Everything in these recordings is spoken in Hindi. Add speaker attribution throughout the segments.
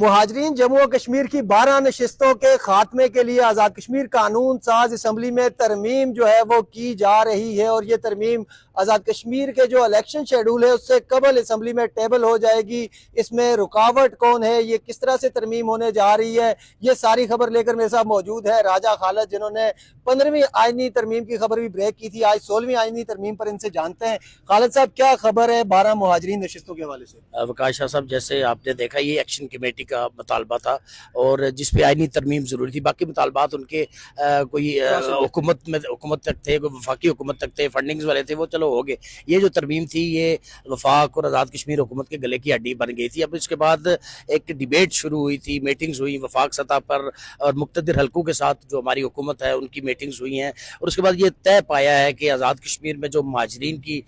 Speaker 1: मुहाजिरीन जम्मू और कश्मीर की 12 नशिस्तों के खात्मे के लिए आज़ाद कश्मीर कानून साज असम्बली में तरमीम जो है वो की जा रही है और ये तरमीम आज़ाद कश्मीर के जो इलेक्शन शेड्यूल है उससे कबल असम्बली में टेबल हो जाएगी। इसमें रुकावट कौन है, ये किस तरह से तरमीम होने जा रही है, ये सारी खबर लेकर मेरे साथ मौजूद है राजा खालिद, जिन्होंने 15वीं आइनी तरमीम की खबर भी ब्रेक की थी। आज 16वीं आइनी तरमीम पर इनसे जानते हैं। खालिद साहब, क्या खबर है 12 मुहाजिरीन नशिस्तों के हवाले से?
Speaker 2: वकाश शाह साहब, जैसे आपने देखा ये एक्शन कमेटी का मुतालबा था और जिस पे आईनी तरमीम ज़रूरी थी, बाकी मुतालबात उनके कोई हुकूमत तक थे, कोई वफाकी हुकूमत तक थे, फंडिंग्स वाले थे, वो चलो हो गए। ये जो तरमीम थी ये वफाक और आज़ाद कश्मीर हुकूमत के गले की हड्डी बन गई थी। अब इसके बाद एक डिबेट शुरू हुई थी, मीटिंग्स हुई वफाक सतह पर और मुख्तलिफ हल्कों के साथ जो हमारी हुकूमत है उनकी मीटिंग्स हुई हैं और उसके बाद ये तय पाया है कि आज़ाद कश्मीर में जो महाजरीन की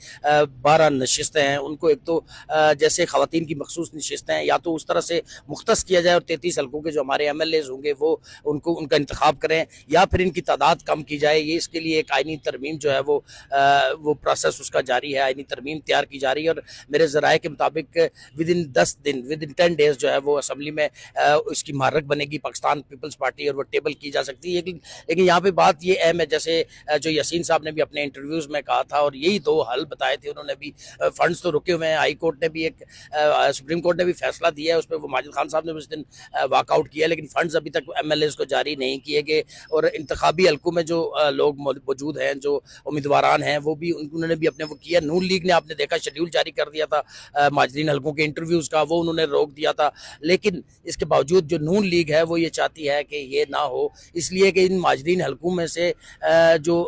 Speaker 2: 12 नशिस्तें हैं उनको एक तो जैसे खवातीन की मखसूस नशिस्तें हैं या तो उस तरह से मुख्तस किया जाए और 33 हल्कों के जो हमारे MLAs होंगे वो उनका इंतखाब करें या फिर इनकी तादाद कम की जाए। ये इसके लिए एक आइनी तरमीम जो है वो प्रोसेस उसका जारी है, आइनी तरमीम तैयार की जा रही है और मेरे ज़राए के मुताबिक विद इन 10 डेज जो है वो असम्बली में इसकी महरक बनेगी पाकिस्तान पीपल्स पार्टी और वो टेबल की जा सकती है। लेकिन यहाँ पे बात ये अहम है, जैसे जो यासीन साहब ने भी अपने इंटरव्यूज़ में कहा था और यही 2 हल बताए थे उन्होंने भी। फंड्स तो रुके हुए हैं, हाई कोर्ट ने भी सुप्रीम कोर्ट ने भी फैसला दिया है, उस पर वो माजिद खान साहब ने उस दिन वॉकआउट किया, लेकिन फंड्स अभी तक MLAs को जारी नहीं किए गए और इंतखाबी हल्कों में जो लोग मौजूद हैं, जो उम्मीदवारान हैं, वो भी उन्होंने भी अपने वो किया। नून लीग ने आपने देखा शेड्यूल जारी कर दिया था माजरीन हल्कों के इंटरव्यूज़ का, वो उन्होंने रोक दिया था। लेकिन इसके बावजूद जो नून लीग है वो ये चाहती है कि ये ना हो, इसलिए कि इन माजरीन हल्कों में से जो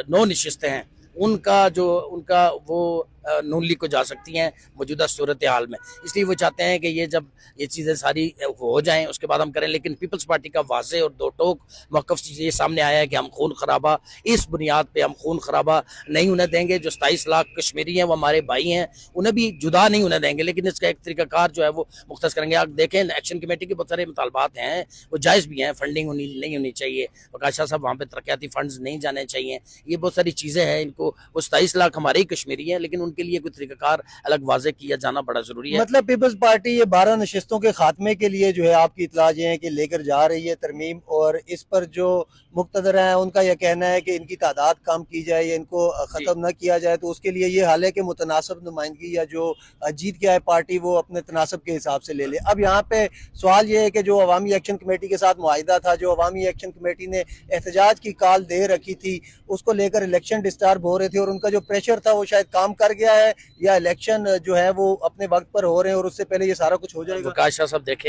Speaker 2: 9 नशिस्तें हैं उनका वो नून लीग को जा सकती हैं मौजूदा सूरत हाल में। इसलिए वो चाहते हैं कि ये जब ये चीज़ें सारी हो जाएं उसके बाद हम करें। लेकिन पीपल्स पार्टी का वाज़े और 2 टोक मौक़िफ़ ये सामने आया है कि हम खून खराबा इस बुनियाद पे हम खून खराबा नहीं होने देंगे। जो 27 लाख कश्मीरी हैं वो हमारे भाई हैं, उन्हें भी जुदा नहीं होने देंगे, लेकिन इसका एक तरीक़ाकार जो है वो मुख्तस करेंगे। आप देखें एक्शन कमेटी के बहुत सारे मुतालबात हैं, वो जायज़ भी हैं। फंडिंग नहीं होनी चाहिए, वकाश शाह साहब, वहाँ पर तरक्याती फंड्स नहीं जाने चाहिए, ये बहुत सारी चीज़ें हैं। इनको वो 27 लाख हमारे ही कश्मीरी हैं, लेकिन उनके लिए कोई तरीकाकार अलग वाजे किया जाना बड़ा जरूरी है।
Speaker 1: मतलब पीपल्स पार्टी ये 12 नशिस्तों के खात्मे के लिए जो है आपकी इतला ये है कि लेकर जा रही है तरमीम, और इस पर जो मुक्तदर हैं उनका यह कहना है कि इनकी तादाद कम की जाए या इनको ख़त्म न किया जाए। तो उसके लिए ये हाल है कि मुतनासिब नुमाइंदगी या जो जीत के आए पार्टी वो अपने तनासब के हिसाब से ले ले। अब यहाँ पे सवाल ये है कि जो अवामी एक्शन कमेटी के साथ मुआहिदा था, जो अवामी एक्शन कमेटी ने एहतजाज की कॉल दे रखी थी, उसको लेकर इलेक्शन डिस्टर्ब हो रहे थे और उनका जो प्रेशर था वो शायद काम कर गया है, या इलेक्शन जो है वो अपने वक्त पर हो रहे हैं और उससे पहले ये सारा कुछ हो जाएगा।
Speaker 2: वकाश शाह साहब देखें